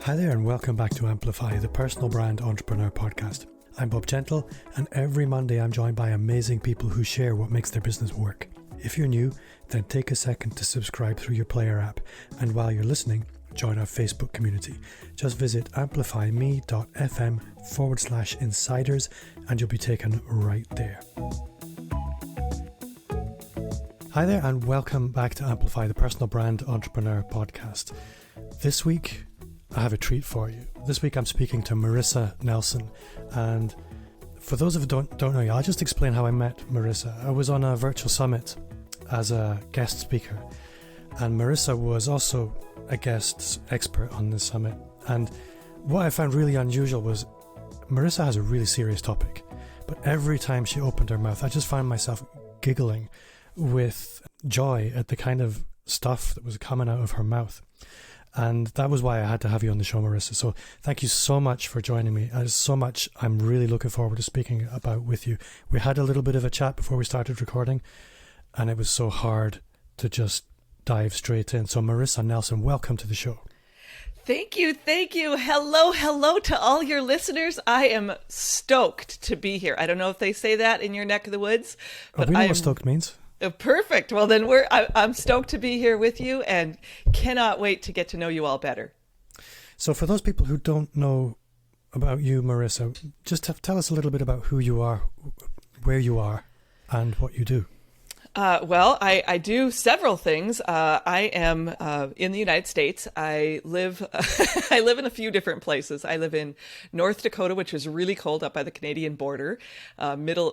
Hi there and welcome back to Amplify, the personal brand entrepreneur podcast. I'm Bob Gentle, and every Monday I'm joined by amazing people who share what makes their business work. If you're new, then take a second to subscribe through your player app, and while you're listening, join our Facebook community. Just visit amplifyme.fm/insiders and you'll be taken right there. Hi there and welcome back to Amplify, the personal brand entrepreneur podcast. This week, I have a treat for you. This week I'm speaking to Marissa Nelson, and for those of you who don't know you, I'll just explain how I met Marissa. I was on a virtual summit as a guest speaker, and Marissa was also a guest expert on this summit. And what I found really unusual was Marissa has a really serious topic, but every time she opened her mouth, I just found myself giggling with joy at the kind of stuff that was coming out of her mouth. And that was why I had to have you on the show, Marissa. So thank you so much for joining me. There's so much I'm really looking forward to speaking about with you. We had a little bit of a chat before we started recording, and it was so hard to just dive straight in. So Marissa Nelson, welcome to the show. Thank you. Hello to all your listeners. I am stoked to be here. I don't know if they say that in your neck of the woods, but we know what stoked means. Perfect. Well, then I'm stoked to be here with you and cannot wait to get to know you all better. So for those people who don't know about you, Marissa, just tell us a little bit about who you are, where you are, and what you do. Well, I do several things. I am in the United States. I live I live in a few different places. I live in North Dakota, which is really cold up by the Canadian border,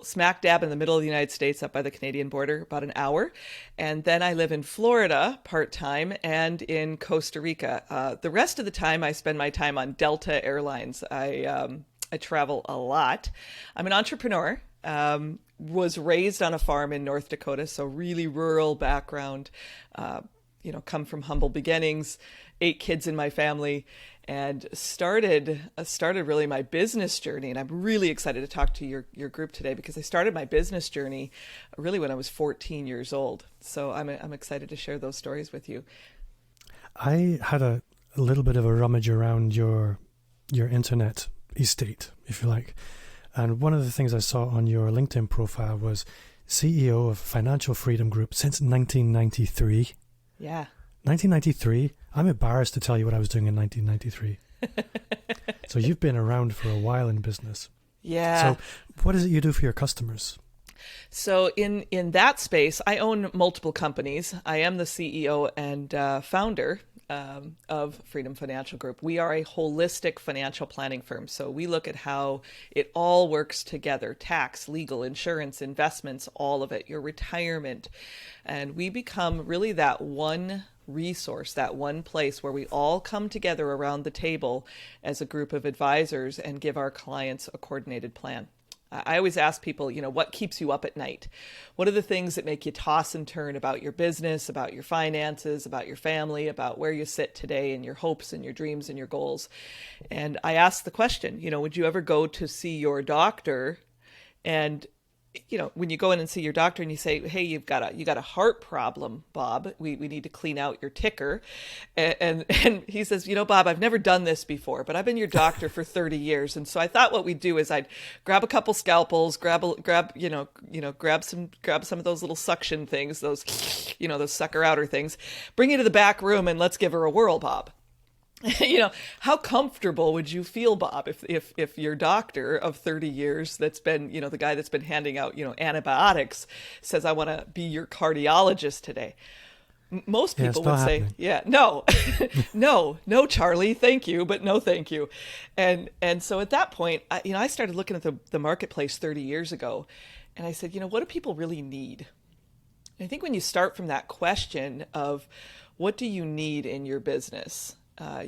smack dab in the middle of the United States up by the Canadian border, about an hour. And then I live in Florida part-time and in Costa Rica. The rest of the time I spend my time on Delta Airlines. I travel a lot. I'm an entrepreneur. Was raised on a farm in North Dakota, so really rural background, come from humble beginnings, 8 kids in my family, and started really my business journey. And I'm really excited to talk to your group today because I started my business journey really when I was 14 years old. So I'm excited to share those stories with you. I had a little bit of a rummage around your internet estate, if you like. And one of the things I saw on your LinkedIn profile was CEO of Financial Freedom Group since 1993. Yeah. 1993? I'm embarrassed to tell you what I was doing in 1993. So you've been around for a while in business. Yeah. So what is it you do for your customers? So in that space, I own multiple companies. I am the CEO and founder of Freedom Financial Group. We are a holistic financial planning firm. So we look at how it all works together: tax, legal, insurance, investments, all of it, your retirement. And we become really that one resource, that one place where we all come together around the table as a group of advisors and give our clients a coordinated plan. I always ask people, what keeps you up at night? What are the things that make you toss and turn about your business, about your finances, about your family, about where you sit today and your hopes and your dreams and your goals? And I ask the question, would you ever go to see your doctor and when you go in and see your doctor and you say, hey, you got a heart problem, Bob, we need to clean out your ticker. And he says, Bob, I've never done this before, but I've been your doctor for 30 years. And so I thought what we'd do is I'd grab a couple scalpels, grab some of those little suction things, those sucker outer things, bring you to the back room and let's give her a whirl, Bob. How comfortable would you feel, Bob, if your doctor of 30 years that's been, the guy that's been handing out, antibiotics says, I want to be your cardiologist today? Most people would say, yeah, no, no, Charlie, thank you, but no, thank you. And so at that point, I started looking at the marketplace 30 years ago, and I said, what do people really need? And I think when you start from that question of what do you need in your business,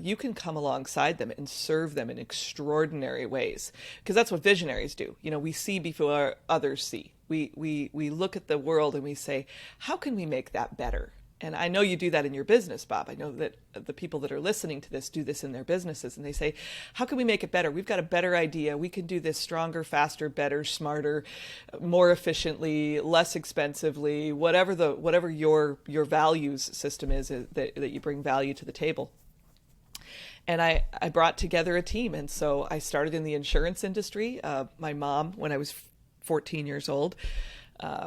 you can come alongside them and serve them in extraordinary ways, because that's what visionaries do. We see before others see. We look at the world and we say, how can we make that better? And I know you do that in your business, Bob. I know that the people that are listening to this do this in their businesses, and they say, how can we make it better? We've got a better idea. We can do this stronger, faster, better, smarter, more efficiently, less expensively, whatever your values system is that you bring value to the table. And I brought together a team. And so I started in the insurance industry. My mom, when I was 14 years old,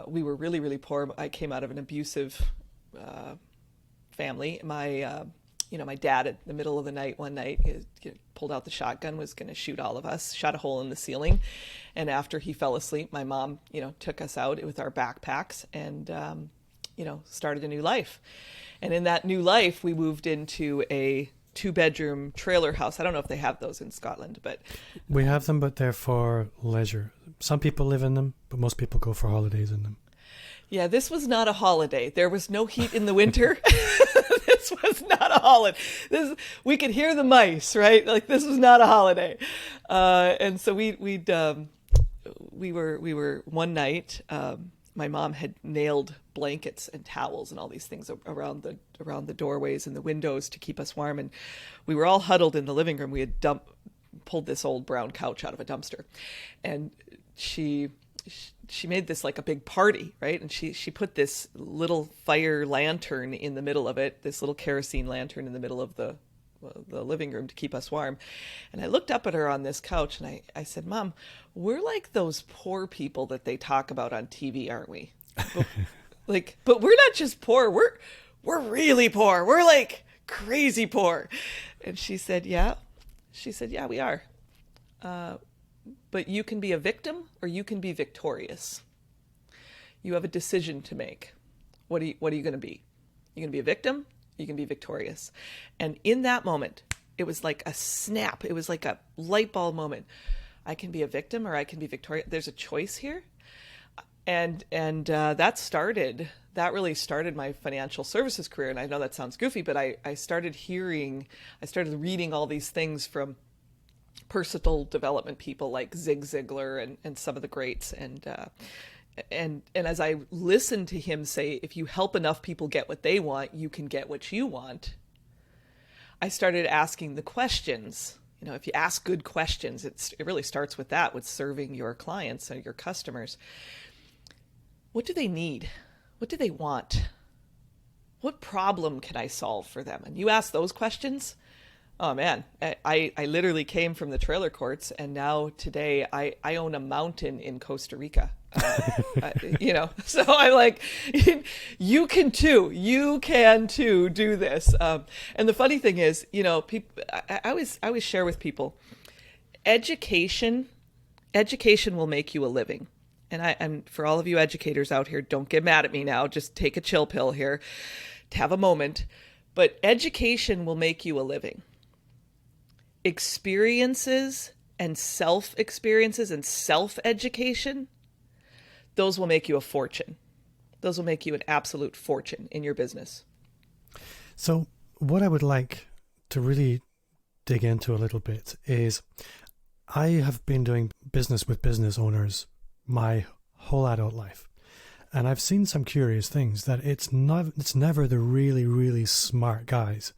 we were really, really poor. I came out of an abusive family. My dad at the middle of the night one night pulled out the shotgun, was going to shoot all of us, shot a hole in the ceiling. And after he fell asleep, my mom, took us out with our backpacks and, started a new life. And in that new life, we moved into a 2-bedroom trailer house. I don't know if they have those in Scotland, but we have them, but they're for leisure. Some people live in them, but most people go for holidays in them. Yeah, this was not a holiday. There was no heat in the winter. This was not a holiday. We could hear the mice, right? Like, this was not a holiday. And so we were one night. My mom had nailed blankets and towels and all these things around the doorways and the windows to keep us warm. And we were all huddled in the living room. We had pulled this old brown couch out of a dumpster, and she made this like a big party, right? And she put this little fire lantern in the middle of it, this little kerosene lantern in the middle of the living room to keep us warm. And I looked up at her on this couch and I said, "Mom, we're like those poor people that they talk about on TV, aren't we? But we're not just poor. We're really poor. We're like crazy poor." And she said, "Yeah." She said, "Yeah, we are. But you can be a victim or you can be victorious. You have a decision to make. What are you going to be? You going to be a victim? You can be victorious." And in that moment, it was like a snap. It was like a light bulb moment. I can be a victim or I can be victorious. There's a choice here. And that really started my financial services career. And I know that sounds goofy, but I started reading all these things from personal development people like Zig Ziglar and some of the greats. And as I listened to him say, if you help enough people get what they want, you can get what you want, I started asking the questions. If you ask good questions, it really starts with that, with serving your clients and your customers. What do they need? What do they want? What problem can I solve for them? And you ask those questions, oh man, I literally came from the trailer courts, and now today I own a mountain in Costa Rica. So I'm like, you can too do this. And the funny thing is, people, I always share with people, education will make you a living. And for all of you educators out here, don't get mad at me now. Just take a chill pill here to have a moment. But education will make you a living. Experiences and self-experiences and self-education, those will make you a fortune. Those will make you an absolute fortune in your business. So what I would like to really dig into a little bit is, I have been doing business with business owners my whole adult life. And I've seen some curious things, that it's never the really, really smart guys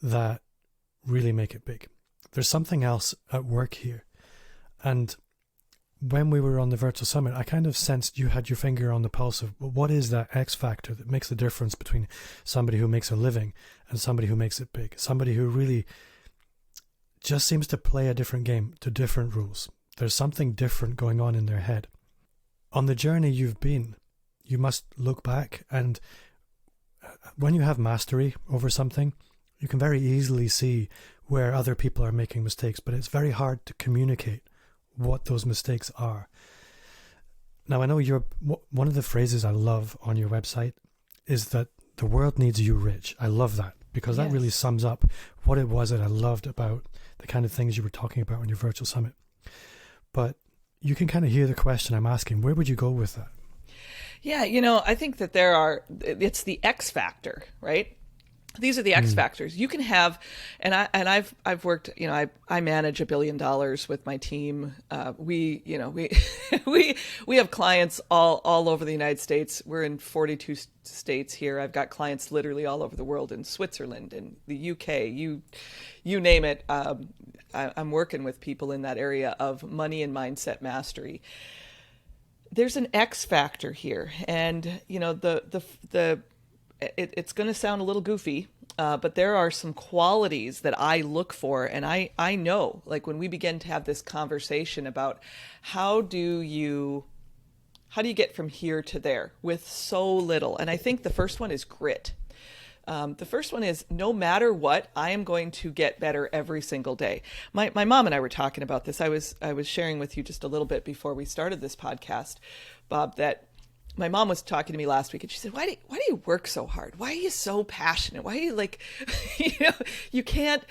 that really make it big. There's something else at work here. And when we were on the virtual summit, I kind of sensed you had your finger on the pulse of what is that X factor that makes the difference between somebody who makes a living and somebody who makes it big. Somebody who really just seems to play a different game to different rules. There's something different going on in their head. On the journey you've been, you must look back, and when you have mastery over something, you can very easily see where other people are making mistakes, but it's very hard to communicate what those mistakes are. Now, I know one of the phrases I love on your website is that the world needs you rich. I love that, because that really sums up what it was that I loved about the kind of things you were talking about on your virtual summit. But you can kind of hear the question I'm asking. Where would you go with that? Yeah, I think that it's the X factor, right? These are the X factors. You can have, and I've worked, I manage $1 billion with my team. We have clients all over the United States. We're in 42 states here. I've got clients literally all over the world, in Switzerland, in the UK, you name it. I'm working with people in that area of money and mindset mastery. There's an X factor here, and it's going to sound a little goofy, But there are some qualities that I look for, and I know, like when we begin to have this conversation about how do you get from here to there with so little? And I think the first one is grit. The first one is, no matter what, I am going to get better every single day. My mom and I were talking about this. I was sharing with you just a little bit before we started this podcast, Bob, that my mom was talking to me last week, and she said, why do you work so hard? Why are you so passionate? Why are you like, you can't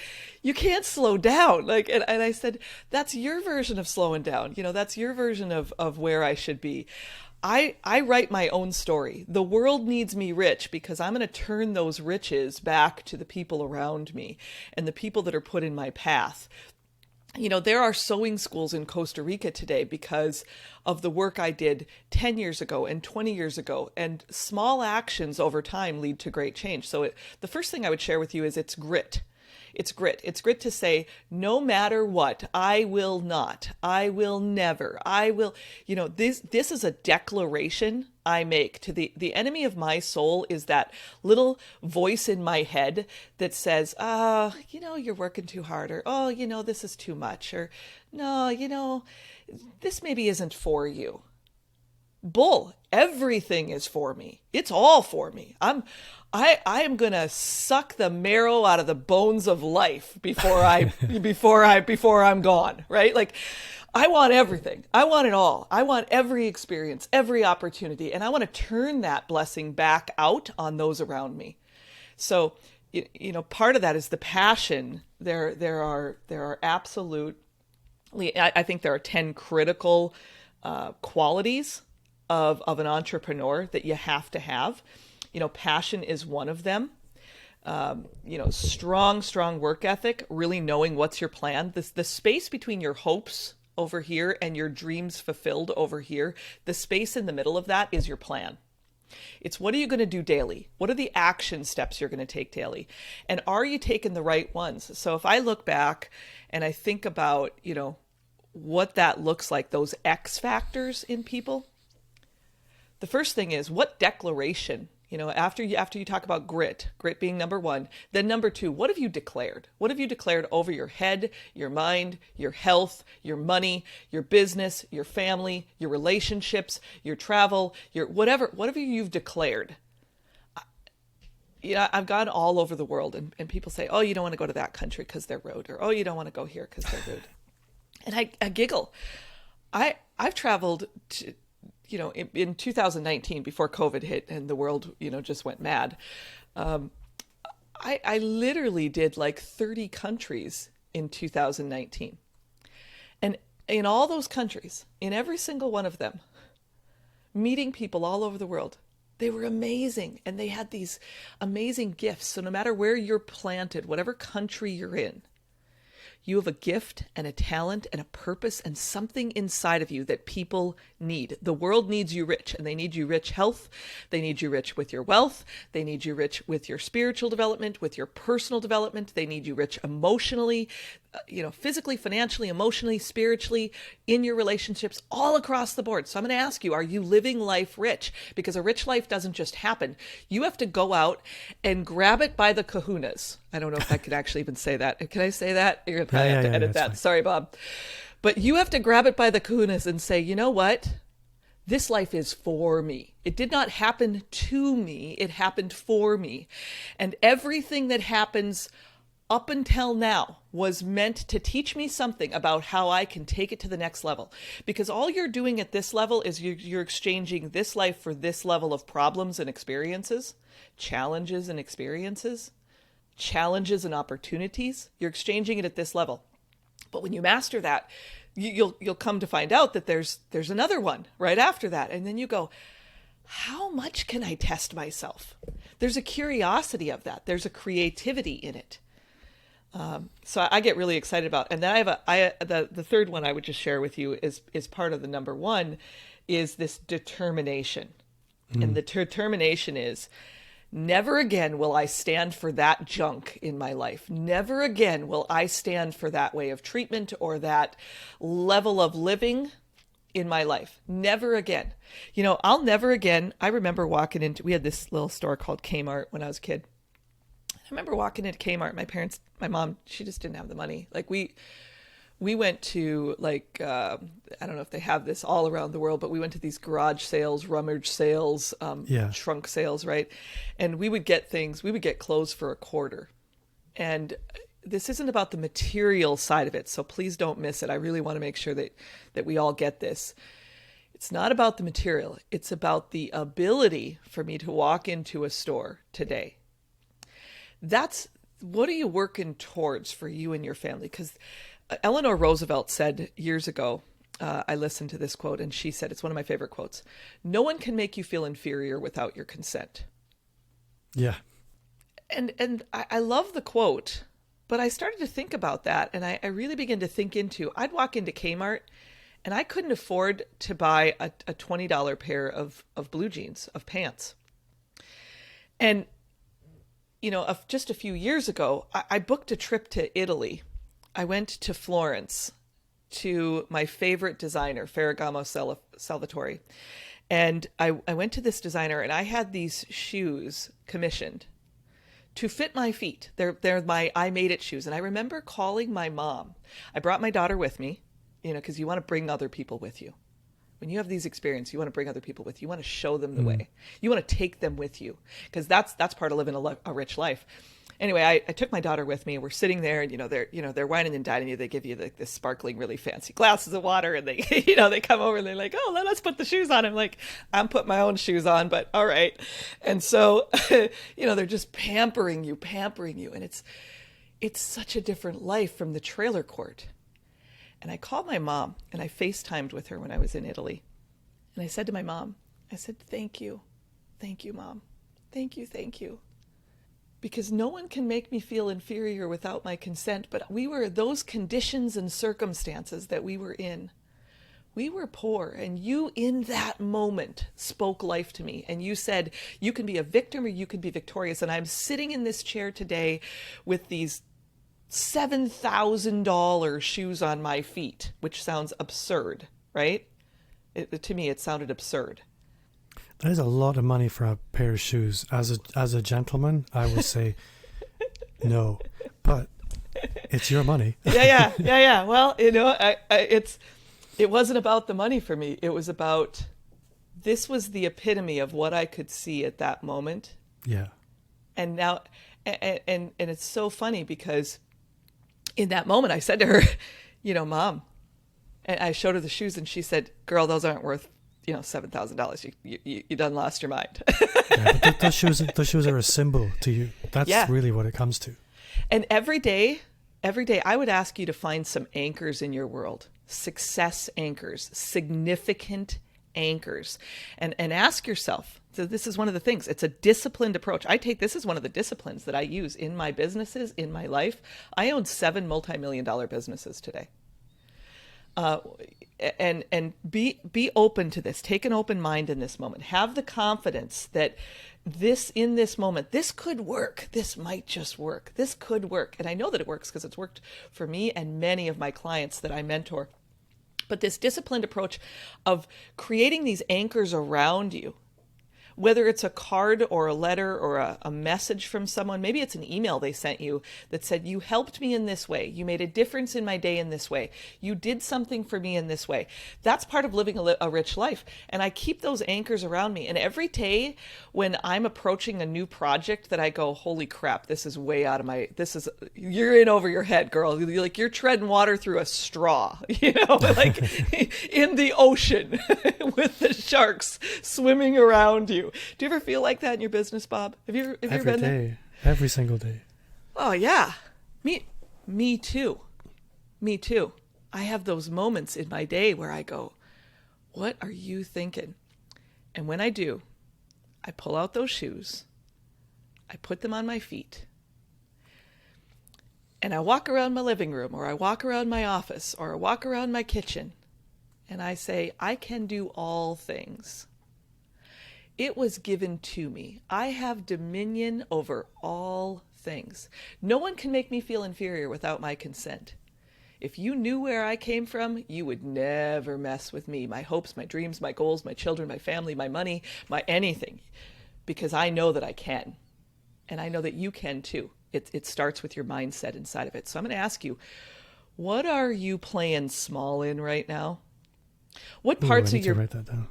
slow down. Like, and I said, that's your version of slowing down. That's your version of where I should be. I write my own story. The world needs me rich because I'm going to turn those riches back to the people around me and the people that are put in my path. There are sewing schools in Costa Rica today because of the work I did 10 years ago and 20 years ago, and small actions over time lead to great change. So the first thing I would share with you is it's grit. It's grit. It's grit to say, no matter what, I will not, I will never, I will, this is a declaration I make to the enemy of my soul is that little voice in my head that says, you're working too hard, or, this is too much, or no, this maybe isn't for you. Bull, everything is for me. It's all for me. I am going to suck the marrow out of the bones of life before I'm gone, right? Like, I want everything. I want it all. I want every experience, every opportunity, and I want to turn that blessing back out on those around me. So, part of that is the passion. There are absolutely, I think there are 10 critical qualities of an entrepreneur that you have to have. Passion is one of them. Strong work ethic, really knowing what's your plan. The space between your hopes over here and your dreams fulfilled over here, the space in the middle of that is your plan. It's what are you going to do daily? What are the action steps you're going to take daily? And are you taking the right ones? So if I look back and I think about, what that looks like, those X factors in people, the first thing is, what declaration, after you talk about grit being number one, then number two, what have you declared? What have you declared over your head, your mind, your health, your money, your business, your family, your relationships, your travel, your whatever you've declared? I've gone all over the world and people say, oh, you don't want to go to that country because they're rude, or oh, you don't want to go here because they're rude. And I giggle. I've traveled to, in 2019, before COVID hit and the world, just went mad, I literally did like 30 countries in 2019. And in all those countries, in every single one of them, meeting people all over the world, they were amazing. And they had these amazing gifts. So no matter where you're planted, whatever country you're in, you have a gift and a talent and a purpose and something inside of you that people need. The world needs you rich, and they need you rich health. They need you rich with your wealth. They need you rich with your spiritual development, with your personal development. They need you rich emotionally, physically, financially, emotionally, spiritually, in your relationships, all across the board. So I'm going to ask you, are you living life rich? Because a rich life doesn't just happen. You have to go out and grab it by the kahunas. I don't know if I could actually even say that. Can I say that? You're going to probably have to edit that. Fine. Sorry, Bob. But you have to grab it by the kahunas and say, you know what? This life is for me. It did not happen to me. It happened for me. And everything that happens up until now was meant to teach me something about how I can take it to the next level. Because all you're doing at this level is you're exchanging this life for this level of problems and experiences, challenges and experiences, challenges and opportunities. You're exchanging it at this level. But when you master that, you'll come to find out that there's another one right after that. And then you go, how much can I test myself? There's a curiosity of that. There's a creativity in it. So I get really excited about, and then the third one I would just share with you is part of the number one, is this determination. And the determination is, never again will I stand for that junk in my life. Never again will I stand for that way of treatment or that level of living in my life. Never again. I'll never again. I remember walking into, we had this little store called Kmart when I was a kid. I remember walking into Kmart. My mom, she just didn't have the money. Like we went to like, I don't know if they have this all around the world, but we went to these garage sales, rummage sales, trunk sales, right? And we would get clothes for $0.25. And this isn't about the material side of it, so please don't miss it. I really want to make sure that we all get this. It's not about the material. It's about the ability for me to walk into a store today. What are you working towards for you and your family? Because Eleanor Roosevelt said years ago, I listened to this quote, and she said, it's one of my favorite quotes, "No one can make you feel inferior without your consent." Yeah. And I love the quote, but I started to think about that, and I really began to think into, I'd walk into Kmart, and I couldn't afford to buy a $20 pair of blue jeans, of pants. And, just a few years ago, I booked a trip to Italy. I went to Florence to my favorite designer, Ferragamo Salvatore. And I went to this designer, and I had these shoes commissioned to fit my feet. They're my I Made It shoes. And I remember calling my mom. I brought my daughter with me, because you want to bring other people with you. When you have these experiences, you want to bring other people with you. You want to show them the way. You want to take them with you, because that's part of living a rich life. Anyway, I took my daughter with me. We're sitting there, and they're whining and dining you. They give you this sparkling, really fancy glasses of water, and they they come over and they're like, "Oh, let's put the shoes on." I'm like, "I'm putting my own shoes on, but all right." And so, they're just pampering you, and it's such a different life from the trailer court. And I called my mom, and I FaceTimed with her when I was in Italy, and I said to my mom, I said, "Thank you, Mom, thank you." Because no one can make me feel inferior without my consent. But those conditions and circumstances that we were in. We were poor, and you in that moment spoke life to me. And you said, you can be a victim or you can be victorious. And I'm sitting in this chair today with these $7,000 shoes on my feet, which sounds absurd, right? To me, it sounded absurd. That is a lot of money for a pair of shoes. As a gentleman, I would say no, but it's your money. Yeah. Well, it wasn't about the money for me. It was about, this was the epitome of what I could see at that moment. Yeah. And now, and it's so funny because in that moment I said to her, Mom, and I showed her the shoes, and she said, "Girl, those aren't worth $7,000. You done lost your mind." Yeah, but those shoes are a symbol to you. That's really what it comes to. And every day I would ask you to find some anchors in your world, success anchors, significant anchors, and ask yourself. So this is one of the things. It's a disciplined approach. This is one of the disciplines that I use in my businesses, in my life. I own 7 multi-million-dollar businesses today. And be open to this. Take an open mind in this moment. Have the confidence that in this moment, this could work. This might just work. This could work. And I know that it works because it's worked for me and many of my clients that I mentor. But this disciplined approach of creating these anchors around you, whether it's a card or a letter or a message from someone, maybe it's an email they sent you that said, "You helped me in this way. You made a difference in my day in this way. You did something for me in this way." That's part of living a rich life. And I keep those anchors around me. And every day when I'm approaching a new project that I go, "Holy crap, this is way out of you're in over your head, girl. You're treading water through a straw, like in the ocean with the sharks swimming around you." Do you ever feel like that in your business, Bob? Have you ever been there? Every single day. Oh yeah, me too. I have those moments in my day where I go, "What are you thinking?" And when I do, I pull out those shoes, I put them on my feet, and I walk around my living room, or I walk around my office, or I walk around my kitchen, and I say, "I can do all things. It was given to me. I have dominion over all things. No one can make me feel inferior without my consent. If you knew where I came from, you would never mess with me, my hopes, my dreams, my goals, my children, my family, my money, my anything, because I know that I can." And I know that you can too. It starts with your mindset inside of it. So I'm going to ask you, what are you playing small in right now? What parts I need of your to write that down.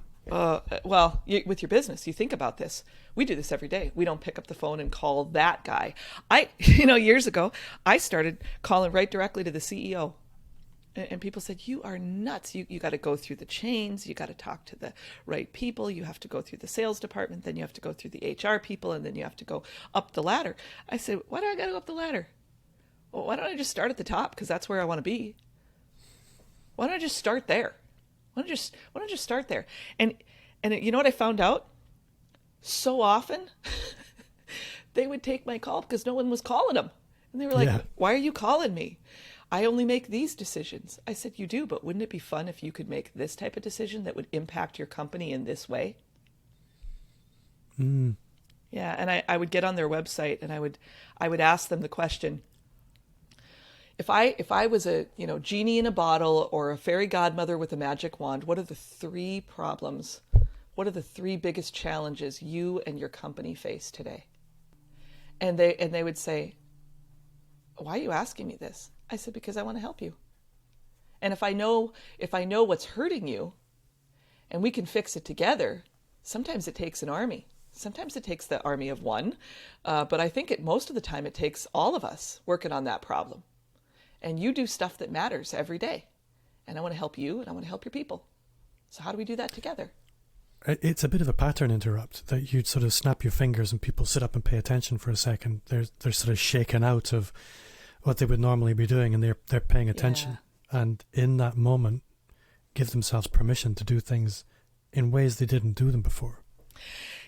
With your business, you think about this. We do this every day. We don't pick up the phone and call that guy. Years ago, I started calling right directly to the CEO. And people said, you are nuts. You got to go through the chains. You got to talk to the right people. You have to go through the sales department. Then you have to go through the HR people. And then you have to go up the ladder. I said, why do I got to go up the ladder? Well, why don't I just start at the top? Because that's where I want to be. Why don't I just start there? Why don't I just start there? And you know what I found out? So often they would take my call because no one was calling them. And they were like, why are you calling me? I only make these decisions. I said, you do, but wouldn't it be fun if you could make this type of decision that would impact your company in this way? Mm. Yeah, and I would get on their website and I would ask them the question, if I was a genie in a bottle or a fairy godmother with a magic wand, what are the three problems? What are the three biggest challenges you and your company face today? And they would say, why are you asking me this? I said, because I want to help you. And if I know what's hurting you and we can fix it together, sometimes it takes an army. Sometimes it takes the army of one. But I think most of the time it takes all of us working on that problem. And you do stuff that matters every day. And I want to help you and I want to help your people. So how do we do that together? It's a bit of a pattern interrupt that you'd sort of snap your fingers and people sit up and pay attention for a second. They're sort of shaken out of what they would normally be doing and they're paying attention. Yeah. And in that moment, give themselves permission to do things in ways they didn't do them before.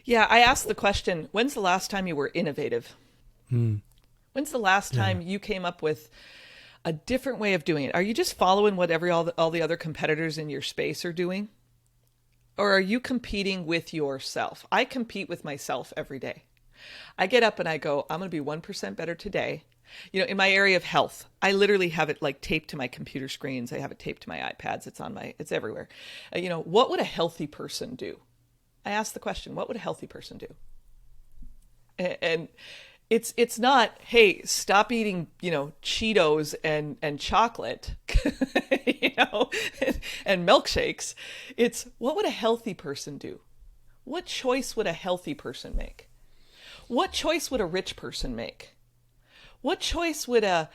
Yeah, I asked the question, when's the last time you were innovative? When's the last time you came up with a different way of doing it? Are you just following what all the other competitors in your space are doing? Or are you competing with yourself? I compete with myself every day. I get up and I go, I'm going to be 1% better today. In my area of health, I literally have it like taped to my computer screens. I have it taped to my iPads. It's everywhere. What would a healthy person do? I asked the question, what would a healthy person do? And it's not, hey, stop eating, Cheetos and chocolate, and milkshakes. It's what would a healthy person do? What choice would a healthy person make? What choice would a rich person make? What choice would a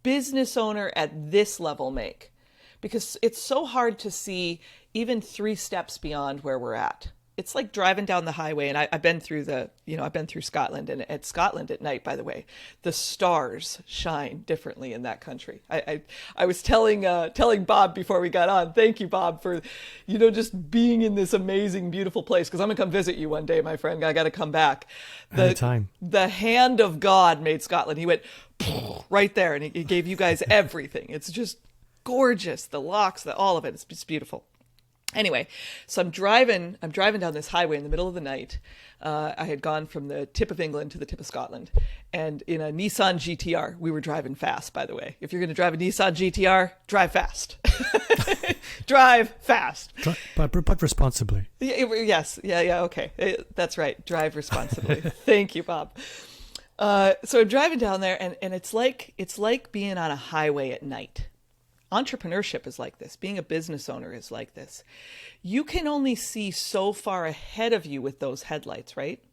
business owner at this level make? Because it's so hard to see even 3 steps beyond where we're at. It's like driving down the highway, and I've been through Scotland, and at Scotland at night, by the way, the stars shine differently in that country. I was telling Bob before we got on, thank you, Bob, for, just being in this amazing, beautiful place, because I'm going to come visit you one day, my friend. I got to come back. Anytime. The hand of God made Scotland. He went right there, and he gave you guys everything. It's just gorgeous. The locks, all of it. It's just beautiful. Anyway, so I'm driving down this highway in the middle of the night. I had gone from the tip of England to the tip of Scotland, and in a Nissan GTR. We were driving fast, by the way. If you're going to drive a Nissan GTR, drive fast. Drive fast. But responsibly. Yes. Yeah. Okay. That's right. Drive responsibly. Thank you, Bob. So I'm driving down there, and it's like being on a highway at night. Entrepreneurship is like this. Being a business owner is like this. You can only see so far ahead of you with those headlights, right?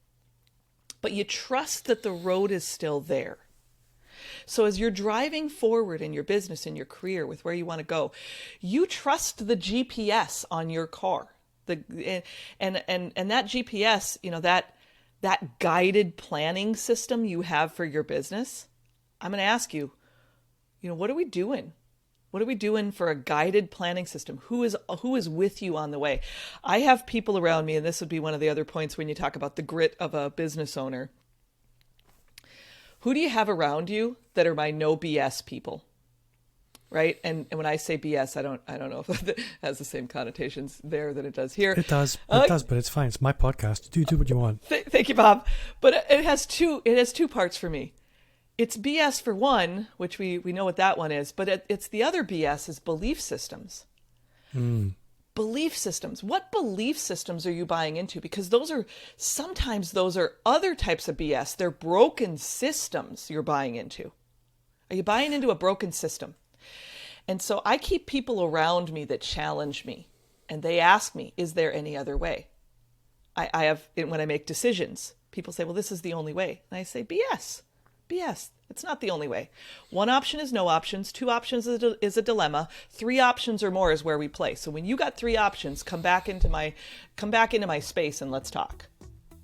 But you trust that the road is still there. So as you're driving forward in your business, in your career, with where you want to go, you trust the GPS on your car. And that GPS, that guided planning system you have for your business. I'm going to ask you, what are we doing? What are we doing for a guided planning system? Who is with you on the way? I have people around me, and this would be one of the other points when you talk about the grit of a business owner. Who do you have around you that are my no BS people? Right? And when I say BS, I don't know if it has the same connotations there that it does here. It does, but it's fine. It's my podcast. You do what you want. Thank you, Bob. But it has two parts for me. It's BS for one, which we know what that one is, but it's the other BS is belief systems. Belief systems. What belief systems are you buying into? Because sometimes those are other types of BS. They're broken systems you're buying into. Are you buying into a broken system? And so I keep people around me that challenge me, and they ask me, is there any other way? I have, when I make decisions, people say, well, this is the only way. And I say, BS. It's not the only way. One option is no options. Two options is a dilemma. Three options or more is where we play. So when you got three options, come back into my space and let's talk.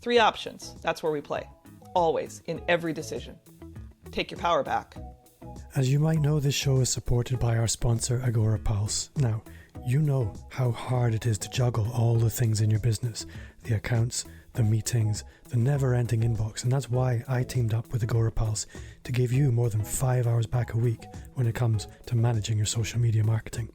Three options. That's where we play. Always, in every decision. Take your power back. As you might know, this show is supported by our sponsor, Agora Pulse. Now, you know how hard it is to juggle all the things in your business, the accounts, the meetings, the never-ending inbox, and that's why I teamed up with Agora Pulse to give you more than 5 hours back a week when it comes to managing your social media marketing.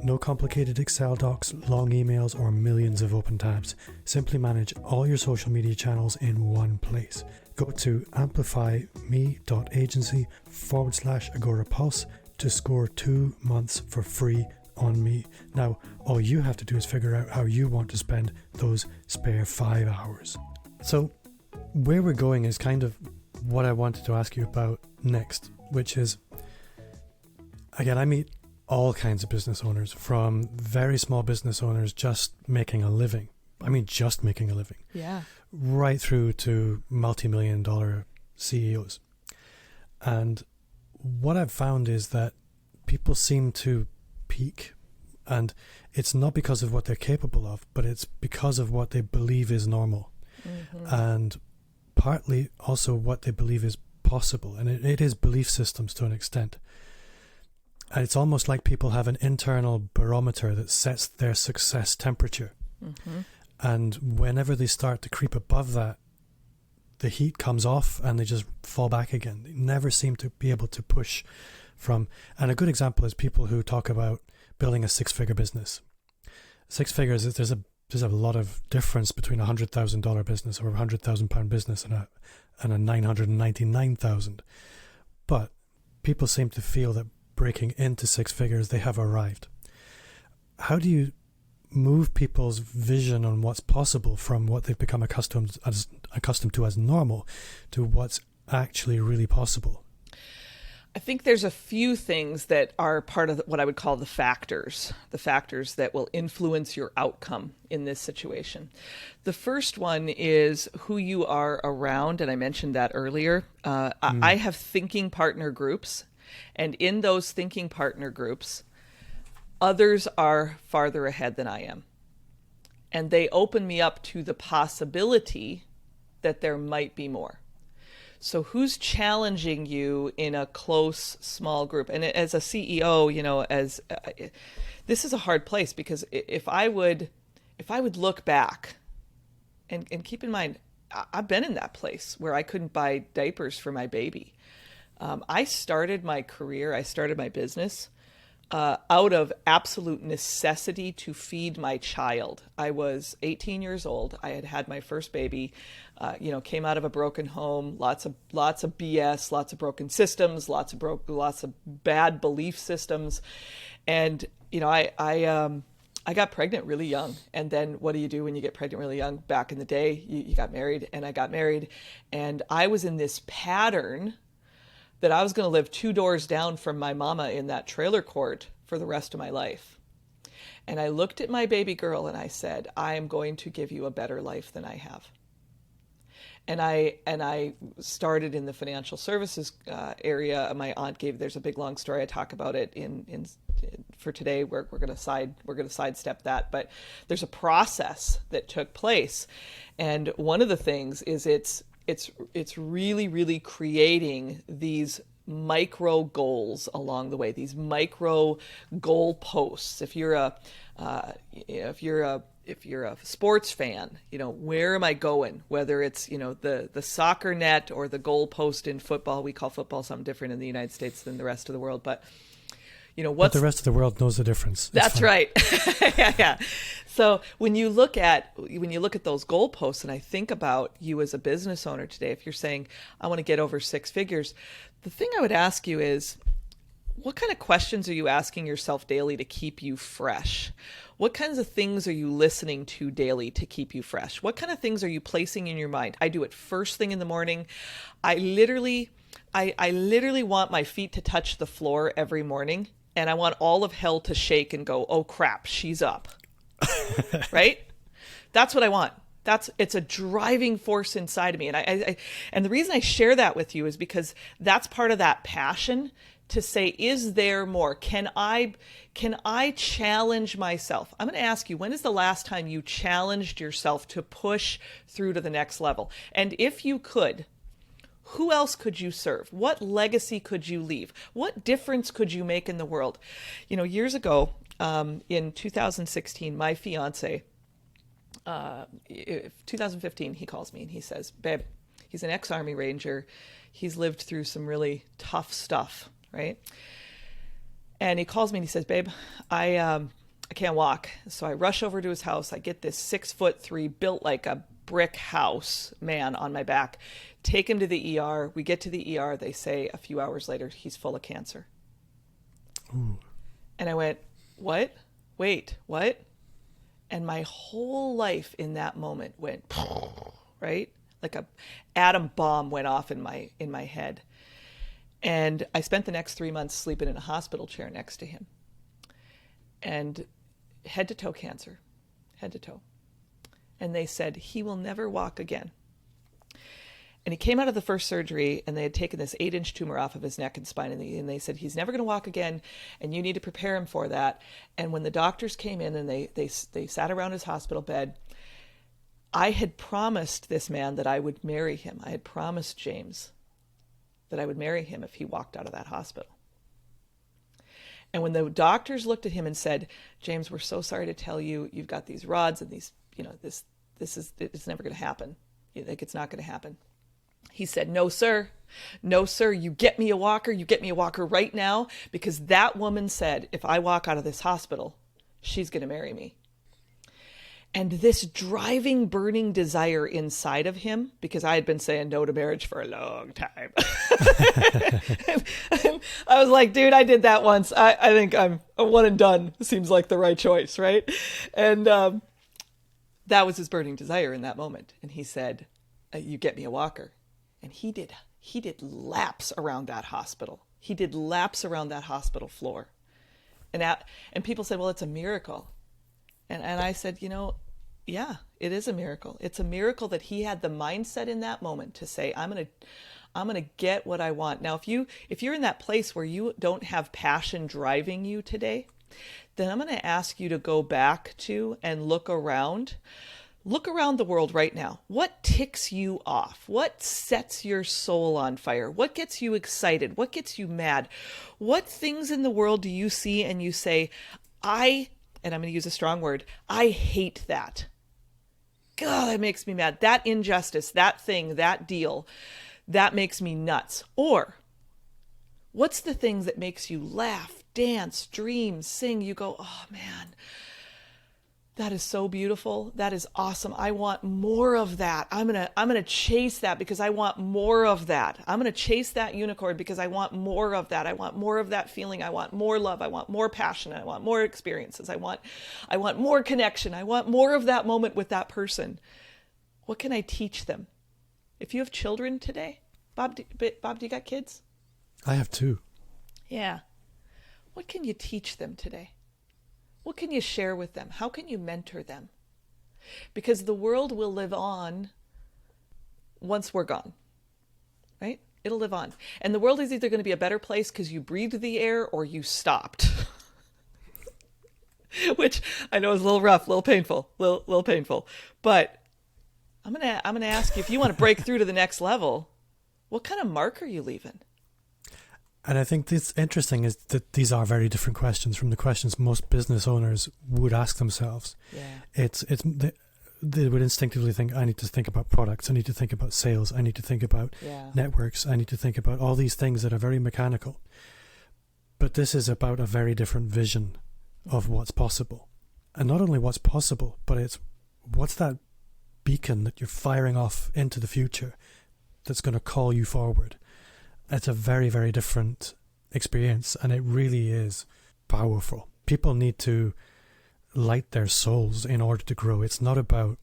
No complicated Excel docs, long emails, or millions of open tabs. Simply manage all your social media channels in one place. Go to amplifyme.agency/Agora Pulse to score 2 months for free on me. Now, all you have to do is figure out how you want to spend those spare 5 hours. So, where we're going is kind of what I wanted to ask you about next, which is, again, I meet all kinds of business owners, from very small business owners just making a living. I mean, just making a living. Yeah. Right through to multi-million-dollar CEOs. And what I've found is that people seem to peak, and it's not because of what they're capable of, but it's because of what they believe is normal. Mm-hmm. And partly also what they believe is possible. And it is belief systems to an extent. And it's almost like people have an internal barometer that sets their success temperature. Mm-hmm. And whenever they start to creep above that, the heat comes off and they just fall back again. They never seem to be able to push from. And a good example is people who talk about building a six-figure business. Six figures, there's a lot of difference between $100,000 business or a £100,000 business and a 999,000. But people seem to feel that breaking into six figures, they have arrived. How do you move people's vision on what's possible from what they've become accustomed to as normal to what's actually really possible? I think there's a few things that are part of what I would call the factors that will influence your outcome in this situation. The first one is who you are around, and I mentioned that earlier. I have thinking partner groups, and in those thinking partner groups, others are farther ahead than I am. And they open me up to the possibility that there might be more. So who's challenging you in a close, small group? And as a CEO, this is a hard place, because if I would look back and keep in mind, I've been in that place where I couldn't buy diapers for my baby. I started my business out of absolute necessity to feed my child. I was 18 years old. I had had my first baby, came out of a broken home, lots of BS, lots of broken systems, lots of bad belief systems. And, I got pregnant really young. And then what do you do when you get pregnant really young? Back in the day, you got married, and I got married. And I was in this pattern that I was going to live 2 doors down from my mama in that trailer court for the rest of my life. And I looked at my baby girl and I said, I am going to give you a better life than I have. And I started in the financial services area. My aunt there's a big long story. I talk about it in for today. We're going to sidestep that, but there's a process that took place. And one of the things is it's really, really creating these micro goals along the way, these micro goal posts. If you're a sports fan, where am I going? Whether it's, the soccer net or the goal post in football. We call football something different in the United States than the rest of the world, but but the rest of the world knows the difference. That's right. Yeah. So when you look at those goalposts, and I think about you as a business owner today, if you're saying, I want to get over six figures, the thing I would ask you is, what kind of questions are you asking yourself daily to keep you fresh? What kinds of things are you listening to daily to keep you fresh? What kind of things are you placing in your mind? I do it first thing in the morning. I literally want my feet to touch the floor every morning, and I want all of hell to shake and go, oh crap, she's up. Right? That's what I want. It's a driving force inside of me. And the reason I share that with you is because that's part of that passion to say, is there more? Can I challenge myself? I'm going to ask you, when is the last time you challenged yourself to push through to the next level? And if you could, who else could you serve? What legacy could you leave? What difference could you make in the world? Years ago, in 2016, my fiance, 2015, he calls me and he says, babe, he's an ex-Army Ranger. He's lived through some really tough stuff, right? And he calls me and he says, babe, I can't walk. So I rush over to his house. I get this 6'3", built like a brick house man on my back, take him to the ER. We get to the ER. They say a few hours later, he's full of cancer. Ooh. And I went, what? Wait, what? And my whole life in that moment went, right? Like a atom bomb went off in my head. And I spent the next 3 months sleeping in a hospital chair next to him. And head to toe cancer, head to toe. And they said, he will never walk again. And he came out of the first surgery and they had taken this 8-inch tumor off of his neck and spine. And they said, he's never going to walk again. And you need to prepare him for that. And when the doctors came in and they sat around his hospital bed, I had promised this man that I would marry him. I had promised James that I would marry him if he walked out of that hospital. And when the doctors looked at him and said, James, we're so sorry to tell you, you've got these rods and these, it's never going to happen. Like, it's not going to happen. He said, no, sir. No, sir. You get me a walker. You get me a walker right now, because that woman said, if I walk out of this hospital, she's going to marry me. And this driving, burning desire inside of him, because I had been saying no to marriage for a long time. and I was like, dude, I did that once. I think I'm a one and done. Seems like the right choice, right? And that was his burning desire in that moment. And he said, you get me a walker. And he did laps around that hospital. He did laps around that hospital floor. And people said, well, it's a miracle. And I said, yeah, it is a miracle. It's a miracle that he had the mindset in that moment to say, I'm going to get what I want. Now, if you're in that place where you don't have passion driving you today, then I'm going to ask you to go back to and look around the world right now. What ticks you off? What sets your soul on fire? What gets you excited? What gets you mad? What things in the world do you see and you say, and I'm going to use a strong word, I hate that. God, that makes me mad. That injustice, that thing, that deal, that makes me nuts. Or what's the thing that makes you laugh, dance, dream, sing? You go, oh man, that is so beautiful. That is awesome. I want more of that. I'm going to chase that because I want more of that. I'm going to chase that unicorn because I want more of that. I want more of that feeling. I want more love. I want more passion. I want more experiences. I want more connection. I want more of that moment with that person. What can I teach them? If you have children today, Bob, do you got kids? I have 2. Yeah. What can you teach them today? What can you share with them? How can you mentor them? Because the world will live on once we're gone, right? It'll live on. And the world is either going to be a better place because you breathed the air or you stopped. Which I know is a little rough, a little painful. But I'm gonna ask you, if you want to break through to the next level, what kind of mark are you leaving? And I think it's interesting is that these are very different questions from the questions most business owners would ask themselves. Yeah. They would instinctively think, I need to think about products, I need to think about sales, I need to think about networks, I need to think about all these things that are very mechanical. But this is about a very different vision of what's possible. And not only what's possible, but it's what's that beacon that you're firing off into the future that's going to call you forward. It's a very, very different experience, and it really is powerful. People need to light their souls in order to grow. It's not about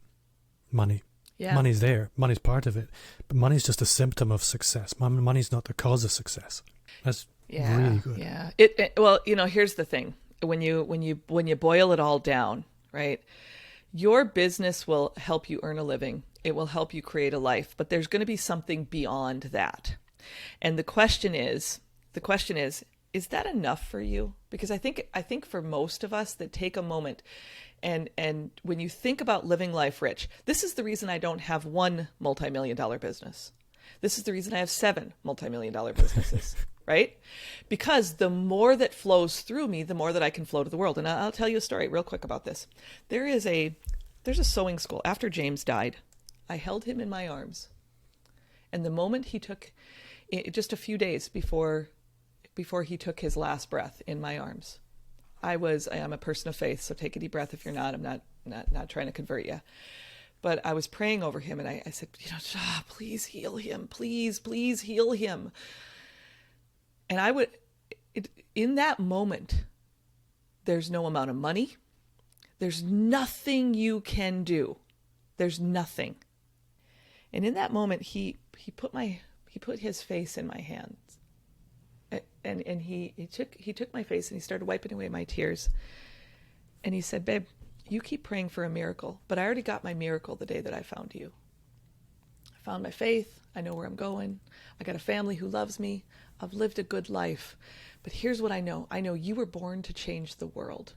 money. Yeah. Money's there. Money's part of it. But money's just a symptom of success. Money's not the cause of success. That's really good. Yeah. Well, here's the thing. When you boil it all down, right? Your business will help you earn a living. It will help you create a life, but there's going to be something beyond that. And the question is, is that enough for you? Because I think for most of us that take a moment and when you think about living life rich, this is the reason I don't have one multi-million-dollar business. This is the reason I have 7 multi-million-dollar businesses, right? Because the more that flows through me, the more that I can flow to the world. And I'll tell you a story real quick about this. There's a sewing school. After James died, I held him in my arms. And the moment he took, just a few days before he took his last breath in my arms, I am a person of faith, so take a deep breath if you're not. I'm not trying to convert you. But I was praying over him, and I said, please heal him. Please heal him. And in that moment, there's no amount of money. There's nothing you can do. There's nothing. And in that moment, he put his face in my hands. And he took my face and he started wiping away my tears. And he said, babe, you keep praying for a miracle, but I already got my miracle the day that I found you. I found my faith. I know where I'm going. I got a family who loves me. I've lived a good life. But here's what I know. I know you were born to change the world.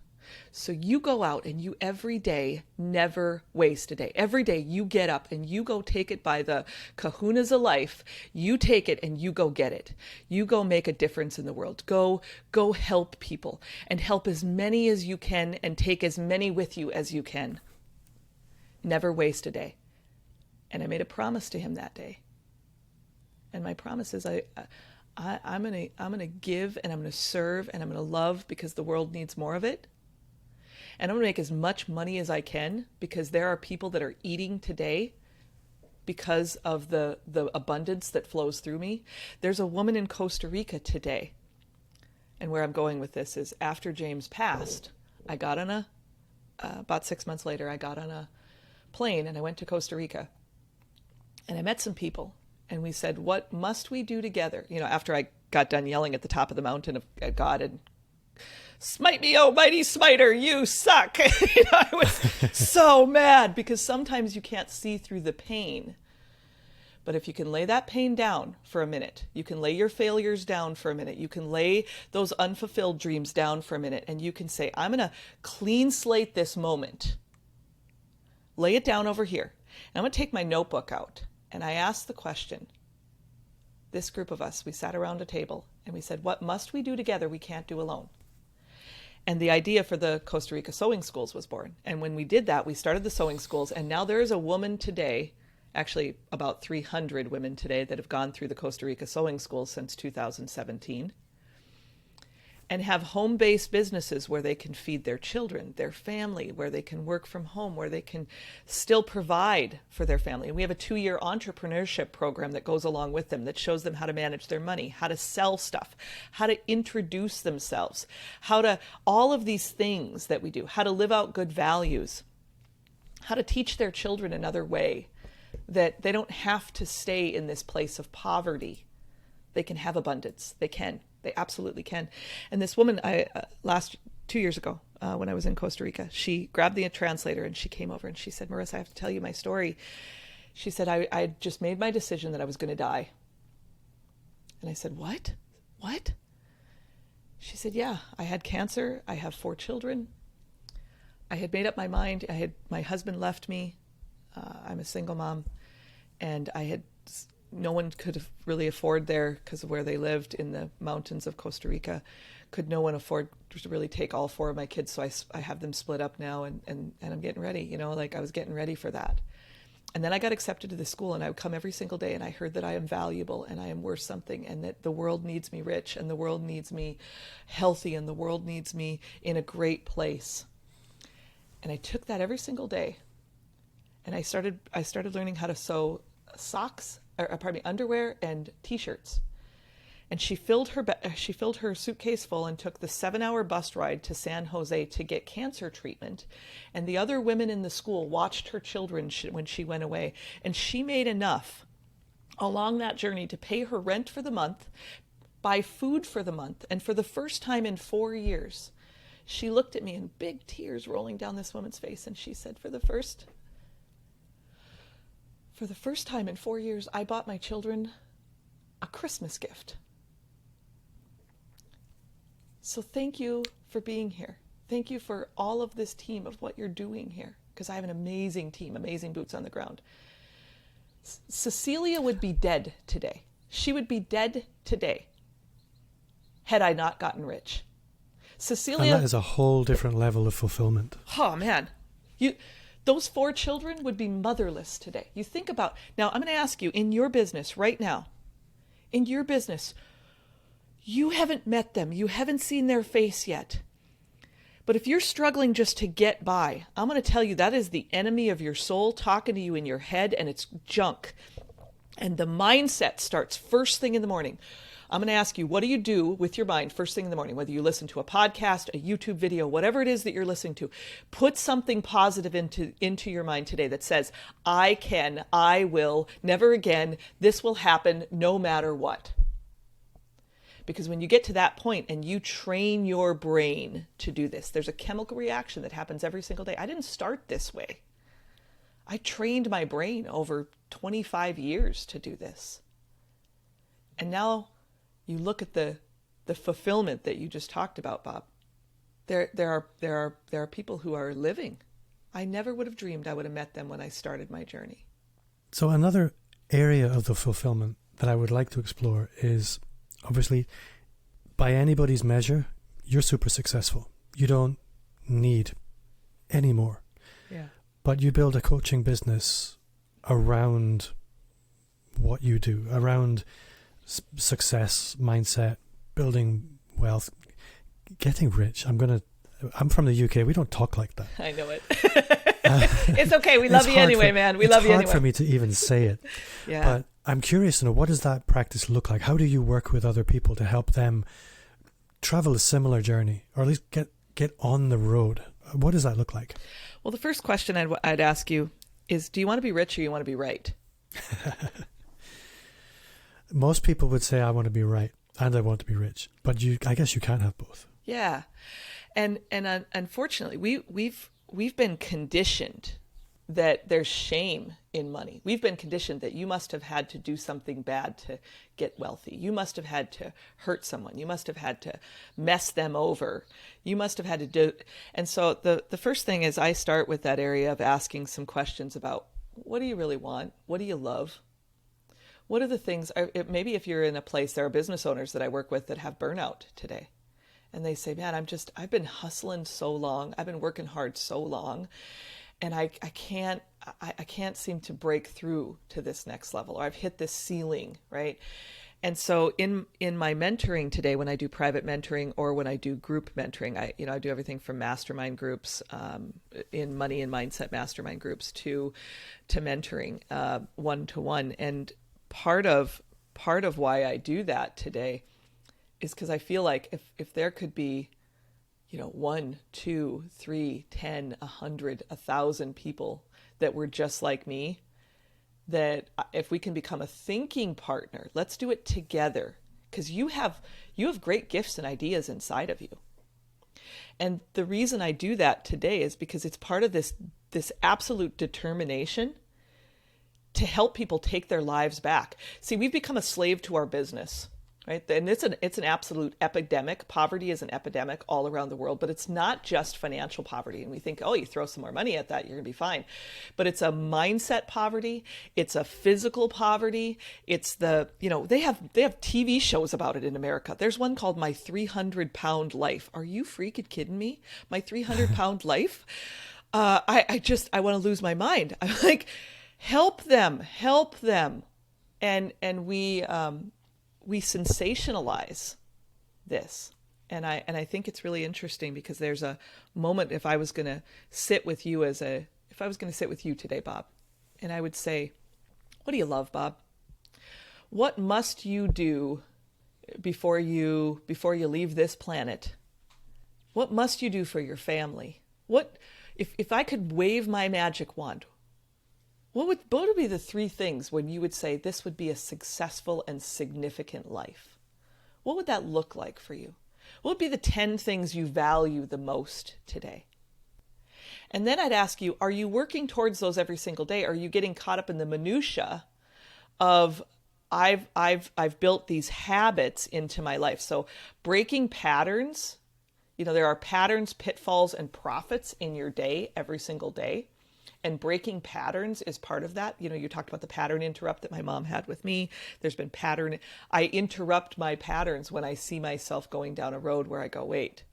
So you go out and you every day never waste a day. Every day you get up and you go take it by the kahunas of life. You take it and you go get it. You go make a difference in the world. Go help people and help as many as you can and take as many with you as you can. Never waste a day. And I made a promise to him that day. And my promise is I'm gonna give and I'm gonna serve and I'm gonna love because the world needs more of it. And I'm going to make as much money as I can because there are people that are eating today because of the abundance that flows through me. There's a woman in Costa Rica today. And where I'm going with this is after James passed, I got on about 6 months later, I got on a plane and I went to Costa Rica. And I met some people and we said, what must we do together? After I got done yelling at the top of the mountain at God and smite me, oh mighty smiter, you suck. I was so mad because sometimes you can't see through the pain. But if you can lay that pain down for a minute, you can lay your failures down for a minute, you can lay those unfulfilled dreams down for a minute, and you can say, I'm going to clean slate this moment. Lay it down over here. And I'm going to take my notebook out. And I asked the question, this group of us, we sat around a table and we said, what must we do together we can't do alone? And the idea for the Costa Rica sewing schools was born. And when we did that, we started the sewing schools. And now there is a woman today, actually about 300 women today that have gone through the Costa Rica sewing schools since 2017 and have home-based businesses where they can feed their children, their family, where they can work from home, where they can still provide for their family. And we have a 2-year entrepreneurship program that goes along with them that shows them how to manage their money, how to sell stuff, how to introduce themselves, all of these things that we do, how to live out good values, how to teach their children another way, that they don't have to stay in this place of poverty. They can have abundance. They can. They absolutely can. And this woman, 2 years ago, when I was in Costa Rica, she grabbed the translator and she came over and she said, Marissa, I have to tell you my story. She said, I just made my decision that I was going to die. And I said, what? What? She said, yeah, I had cancer. I have 4 children. I had made up my mind. My husband left me. I'm a single mom. And no one could really afford there because of where they lived in the mountains of Costa Rica. Could no one afford to really take all 4 of my kids? So I have them split up now and I'm getting ready, I was getting ready for that. And then I got accepted to the school and I would come every single day and I heard that I am valuable and I am worth something and that the world needs me rich and the world needs me healthy and the world needs me in a great place. And I took that every single day and I started learning how to sew underwear and t-shirts. And she filled her suitcase full and took the 7-hour bus ride to San Jose to get cancer treatment. And the other women in the school watched her children when she went away. And she made enough along that journey to pay her rent for the month, buy food for the month. And for the first time in 4 years, she looked at me and big tears rolling down this woman's face. And she said, for the first time in 4 years, I bought my children a Christmas gift. So thank you for being here. Thank you for all of this team of what you're doing here, because I have an amazing team, amazing boots on the ground. Cecilia would be dead today. She would be dead today had I not gotten rich. Cecilia... And that is a whole different level of fulfillment. Oh, man. Those 4 children would be motherless today. You think about... Now, I'm going to ask you, in your business right now, in your business, you haven't met them. You haven't seen their face yet. But if you're struggling just to get by, I'm going to tell you that is the enemy of your soul talking to you in your head, and it's junk. And the mindset starts first thing in the morning. I'm going to ask you, what do you do with your mind first thing in the morning? Whether you listen to a podcast, a YouTube video, whatever it is that you're listening to, put something positive into your mind today that says, I can, I will, never again, this will happen no matter what. Because when you get to that point and you train your brain to do this, there's a chemical reaction that happens every single day. I didn't start this way. I trained my brain over 25 years to do this. And now you look at the fulfillment that you just talked about, Bob. There are people who are living. I never would have dreamed I would have met them when I started my journey. So another area of the fulfillment that I would like to explore is, obviously, by anybody's measure, you're super successful. You don't need any more. Yeah. But you build a coaching business around what you do, around success, mindset, building wealth, getting rich. I'm from the UK. We don't talk like that. I know it. It's okay. We love you anyway, man. We love you anyway. It's hard for me to even say it. Yeah. But I'm curious to know, what does that practice look like? How do you work with other people to help them travel a similar journey, or at least get on the road? What does that look like? Well, the first question I'd ask you is, do you want to be rich or you want to be right? Most people would say, I want to be right and I want to be rich, but I guess you can't have both. Yeah. And unfortunately, we've been conditioned that there's shame in money. We've been conditioned that you must have had to do something bad to get wealthy. You must have had to hurt someone. You must have had to mess them over. You must have had to do... And so the first thing is, I start with that area of asking some questions about, what do you really want? What do you love? What are the things... Maybe if you're in a place, there are business owners that I work with that have burnout today. And they say, man, I've been hustling so long. I've been working hard so long. And I can't seem to break through to this next level, or I've hit this ceiling, right? And so in my mentoring today, when I do private mentoring or when I do group mentoring, I do everything from mastermind groups, in money and mindset mastermind groups to mentoring, one-to-one. And part of why I do that today is because I feel like if there could be, 1, 2, 3, 10, 100, 1,000 people that were just like me, that if we can become a thinking partner, let's do it together, because you have great gifts and ideas inside of you. And the reason I do that today is because it's part of this absolute determination to help people take their lives back. See, we've become a slave to our business. Right? And it's an absolute epidemic. Poverty is an epidemic all around the world, but it's not just financial poverty. And we think, oh, you throw some more money at that, you're going to be fine. But it's a mindset poverty. It's a physical poverty. It's they have TV shows about it in America. There's one called My 300-Pound Life. Are you freaking kidding me? My 300-pound life? I want to lose my mind. I'm like, help them. And we sensationalize this. And I think it's really interesting, because there's a moment, if I was going to sit with you today, Bob, and I would say, what do you love, Bob? What must you do? before you leave this planet, what must you do for your family? What if I could wave my magic wand, what would be the three things when you would say this would be a successful and significant life? What would that look like for you? What would be the 10 things you value the most today? And then I'd ask you, are you working towards those every single day? Are you getting caught up in the minutia of I've built these habits into my life? So breaking patterns, there are patterns, pitfalls, and profits in your day every single day. And breaking patterns is part of that. You talked about the pattern interrupt that my mom had with me. There's been pattern. I interrupt my patterns when I see myself going down a road where I go, wait,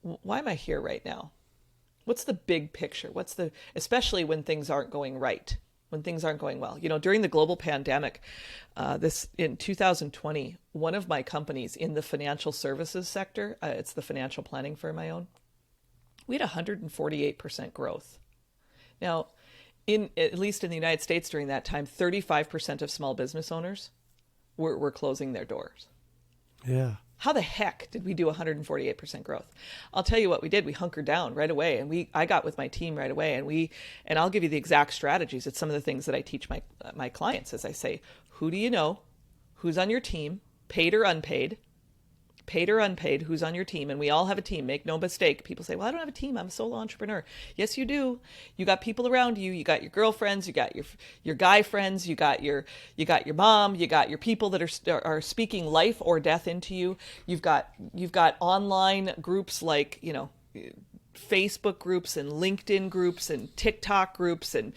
why am I here right now? What's the big picture? Especially when things aren't going right, when things aren't going well. During the global pandemic, in 2020, one of my companies in the financial services sector, it's the financial planning firm I own, we had 148% growth. Now, at least in the United States during that time, 35% of small business owners were closing their doors. Yeah. How the heck did we do 148% growth? I'll tell you what we did. We hunkered down right away, and I got with my team right away, and I'll give you the exact strategies. It's some of the things that I teach my clients. As I say, who do you know, who's on your team, paid or unpaid, who's on your team. And we all have a team. Make no mistake. People say, well, I don't have a team. I'm a solo entrepreneur. Yes, you do. You got people around you. You got your girlfriends. You got your guy friends. You got your mom. You got your people that are speaking life or death into you. You've got online groups like, Facebook groups and LinkedIn groups and TikTok groups and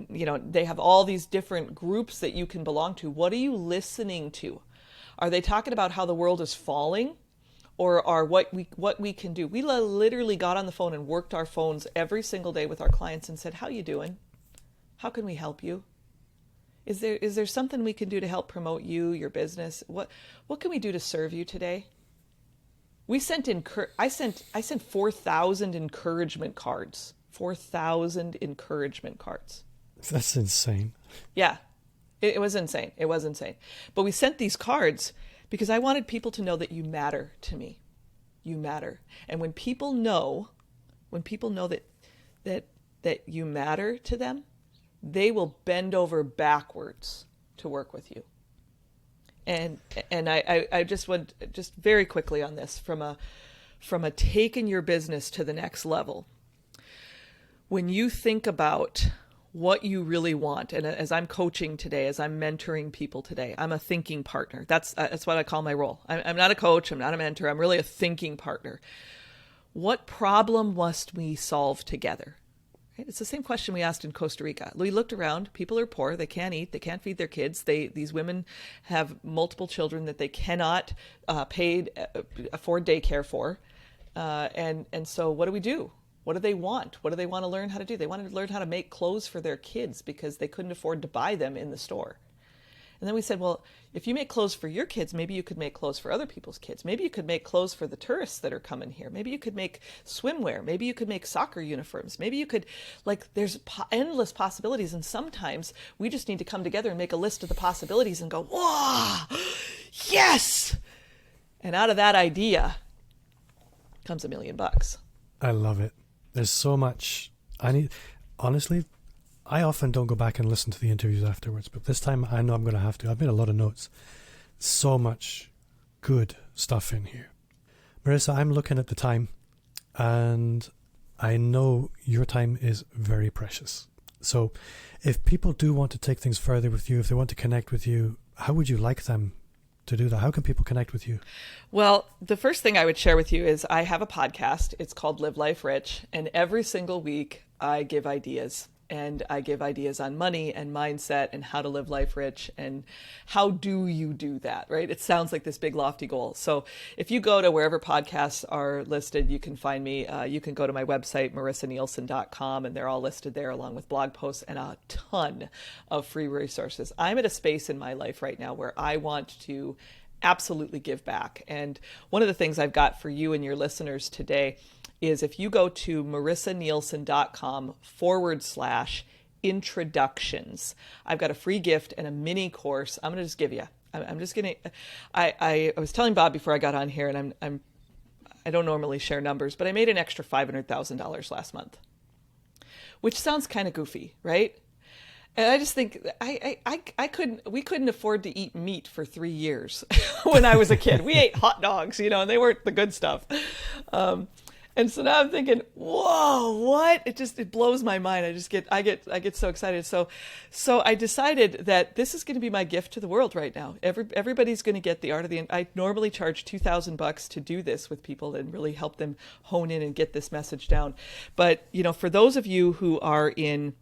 they have all these different groups that you can belong to. What are you listening to? Are they talking about how the world is falling, or are what we can do? We literally got on the phone and worked our phones every single day with our clients and said, how you doing? How can we help you? Is there something we can do to help promote you, your business? What can we do to serve you today? I sent 4,000 encouragement cards. 4,000 encouragement cards. That's insane. Yeah. It was insane. It was insane. But we sent these cards because I wanted people to know that you matter to me. You matter. And when people know that you matter to them, they will bend over backwards to work with you. And I just went just very quickly on this from a taking your business to the next level. When you think about what you really want, and as I'm coaching today, as I'm mentoring people today, I'm a thinking partner. That's what I call my role. I'm not a coach. I'm not a mentor. I'm really a thinking partner. What problem must we solve together? Right? It's the same question we asked in Costa Rica. We looked around. People are poor. They can't eat. They can't feed their kids. These women have multiple children that they cannot afford daycare for. And so what do? What do they want? What do they want to learn how to do? They wanted to learn how to make clothes for their kids because they couldn't afford to buy them in the store. And then we said, well, if you make clothes for your kids, maybe you could make clothes for other people's kids. Maybe you could make clothes for the tourists that are coming here. Maybe you could make swimwear. Maybe you could make soccer uniforms. Maybe you could, there's endless possibilities. And sometimes we just need to come together and make a list of the possibilities and go, wow, yes. And out of that idea comes $1 million. I love it. There's so much. Honestly, I often don't go back and listen to the interviews afterwards, but this time I know I'm going to have to. I've made a lot of notes. So much good stuff in here. Marissa, I'm looking at the time, and I know your time is very precious. So if people do want to take things further with you, if they want to connect with you, how would you like them to do that? How can people connect with you? Well, the first thing I would share with you is I have a podcast. It's called Live Life Rich. And every single week I give ideas. And I give ideas on money and mindset and how to live life rich and how do you do that, right? It sounds like this big lofty goal. So if you go to wherever podcasts are listed, you can find me. You can go to my website, marissanielsen.com, and they're all listed there along with blog posts and a ton of free resources. I'm at a space in my life right now where I want to absolutely give back. And one of the things I've got for you and your listeners today is if you go to marissanielsen.com/introductions, I've got a free gift and a mini course. I'm going to just give you. I'm just gonna. I was telling Bob before I got on here, and I don't normally share numbers, but I made an extra $500,000 last month, which sounds kind of goofy, right? And I just think we couldn't afford to eat meat for 3 years when I was a kid. We ate hot dogs, and they weren't the good stuff. And so now I'm thinking, whoa, what? It blows my mind. I get so excited. So I decided that this is going to be my gift to the world right now. Everybody's going to get the art of the. I normally charge $2,000 to do this with people and really help them hone in and get this message down. But for those of you who are in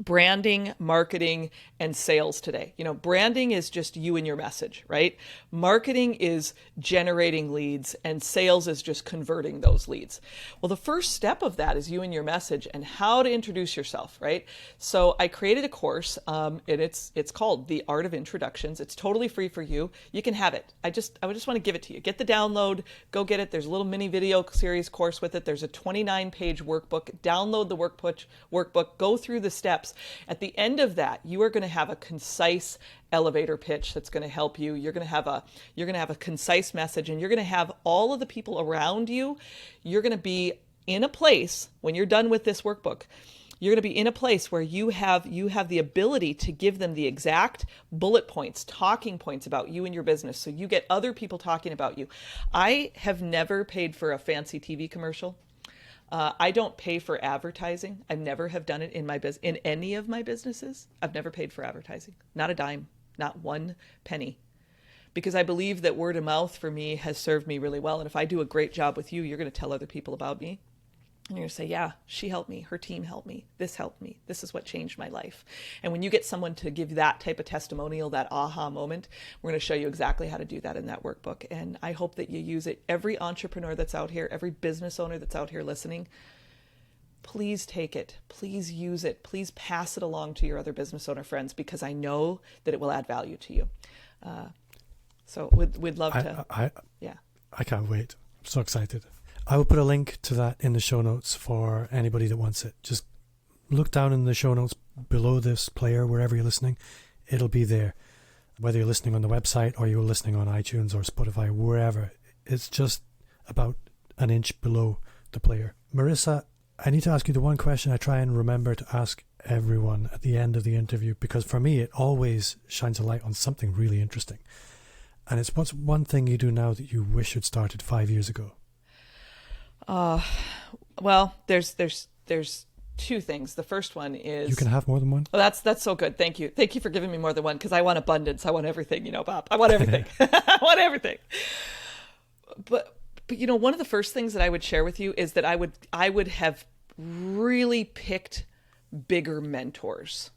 branding, marketing, and sales today. Branding is just you and your message, right? Marketing is generating leads, and sales is just converting those leads. Well, the first step of that is you and your message and how to introduce yourself, right? So I created a course, and it's called The Art of Introductions. It's totally free for you. You can have it. I just want to give it to you. Get the download, go get it. There's a little mini video series course with it. There's a 29-page workbook. Download the workbook, go through the steps. At the end of that, you are going to have a concise elevator pitch that's going to help you. You're going to have a concise message, and you're going to have all of the people around you. You're going to be in a place when you're done with this workbook. You're going to be in a place where you have the ability to give them the exact bullet points, talking points about you and your business, so you get other people talking about you. I have never paid for a fancy TV commercial. I don't pay for advertising. I never have done it in any of my businesses. I've never paid for advertising. Not a dime, not one penny. Because I believe that word of mouth for me has served me really well. And if I do a great job with you, you're going to tell other people about me. And you're going to say, yeah, she helped me. Her team helped me. This helped me. This is what changed my life. And when you get someone to give that type of testimonial, that aha moment, we're going to show you exactly how to do that in that workbook. And I hope that you use it. Every entrepreneur that's out here, every business owner that's out here listening, please take it. Please use it. Please pass it along to your other business owner friends, because I know that it will add value to you. So we'd love to. Yeah. I can't wait. I'm so excited. I will put a link to that in the show notes for anybody that wants it. Just look down in the show notes below this player, wherever you're listening. It'll be there. Whether you're listening on the website or you're listening on iTunes or Spotify, wherever. It's just about an inch below the player. Marissa, I need to ask you the one question I try and remember to ask everyone at the end of the interview, because for me, it always shines a light on something really interesting. And it's, what's one thing you do now that you wish had started 5 years ago? Well, there's two things. The first one is... You can have more than one? Oh, that's so good. Thank you. Thank you for giving me more than one, because I want abundance. I want everything, Bob. I want everything. I want everything. But one of the first things that I would share with you is that I would have really picked bigger mentors.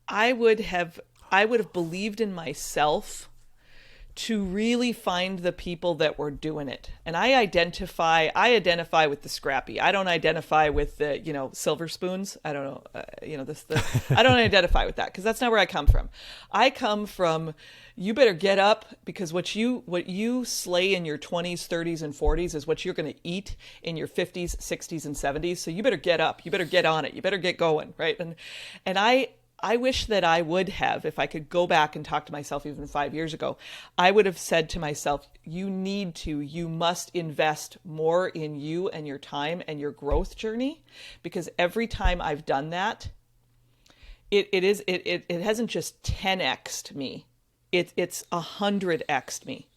I would have believed in myself to really find the people that were doing it. And I identify with the scrappy. I don't identify with the, silver spoons. I don't know, I don't identify with that, because that's not where I come from. I come from, you better get up, because what you slay in your 20s, 30s, and 40s is what you're going to eat in your 50s, 60s, and 70s. So you better get up. You better get on it. You better get going, right? And I wish that I would have, if I could go back and talk to myself even 5 years ago, I would have said to myself, you must invest more in you and your time and your growth journey, because every time I've done that, it hasn't just 10x'd me, it's 100x'd me.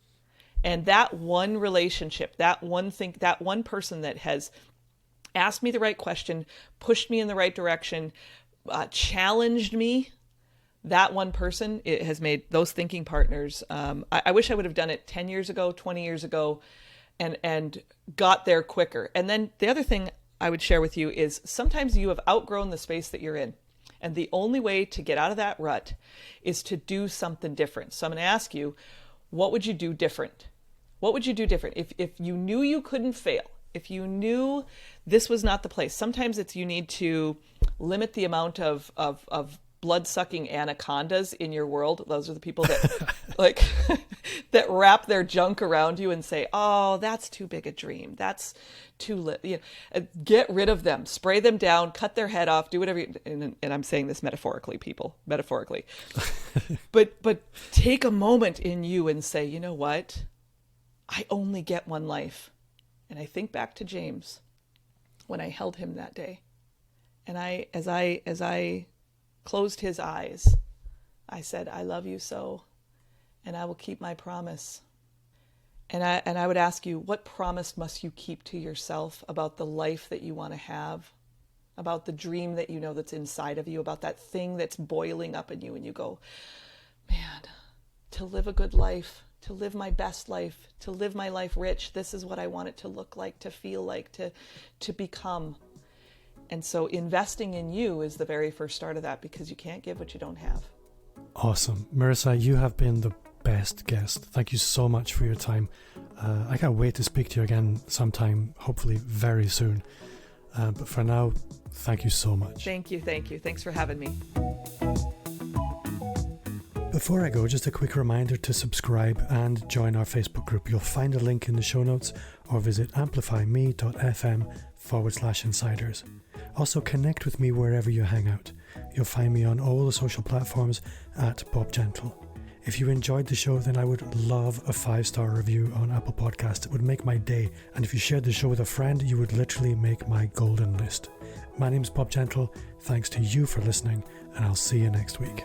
And that one relationship, that one thing, that one person that has asked me the right question, pushed me in the right direction, challenged me, that one person, it has made those thinking partners. I wish I would have done it 10 years ago, 20 years ago, and got there quicker. And then the other thing I would share with you is sometimes you have outgrown the space that you're in. And the only way to get out of that rut is to do something different. So I'm going to ask you, what would you do different? What would you do different? If you knew you couldn't fail, if you knew this was not the place, sometimes you need to limit the amount of blood-sucking anacondas in your world. Those are the people that that wrap their junk around you and say, oh, that's too big a dream. That's too get rid of them, spray them down, cut their head off, do whatever. And I'm saying this metaphorically, people, metaphorically. But take a moment in you and say, you know what? I only get one life. And I think back to James when I held him that day. And as I closed his eyes, I said, I love you so, and I will keep my promise. And I would ask you, what promise must you keep to yourself about the life that you want to have, about the dream that you know that's inside of you, about that thing that's boiling up in you, and you go, man, to live a good life, to live my best life, to live my life rich, this is what I want it to look like, to feel like, to become. And so investing in you is the very first start of that, because you can't give what you don't have. Awesome. Marissa, you have been the best guest. Thank you so much for your time. I can't wait to speak to you again sometime, hopefully very soon. But for now, thank you so much. Thank you. Thanks for having me. Before I go, just a quick reminder to subscribe and join our Facebook group. You'll find a link in the show notes, or visit amplifyme.fm/insiders. Also, connect with me wherever you hang out. You'll find me on all the social platforms at Bob Gentle. If you enjoyed the show, then I would love a 5-star review on Apple Podcasts. It would make my day. And if you shared the show with a friend, you would literally make my golden list. My name's Bob Gentle. Thanks to you for listening, and I'll see you next week.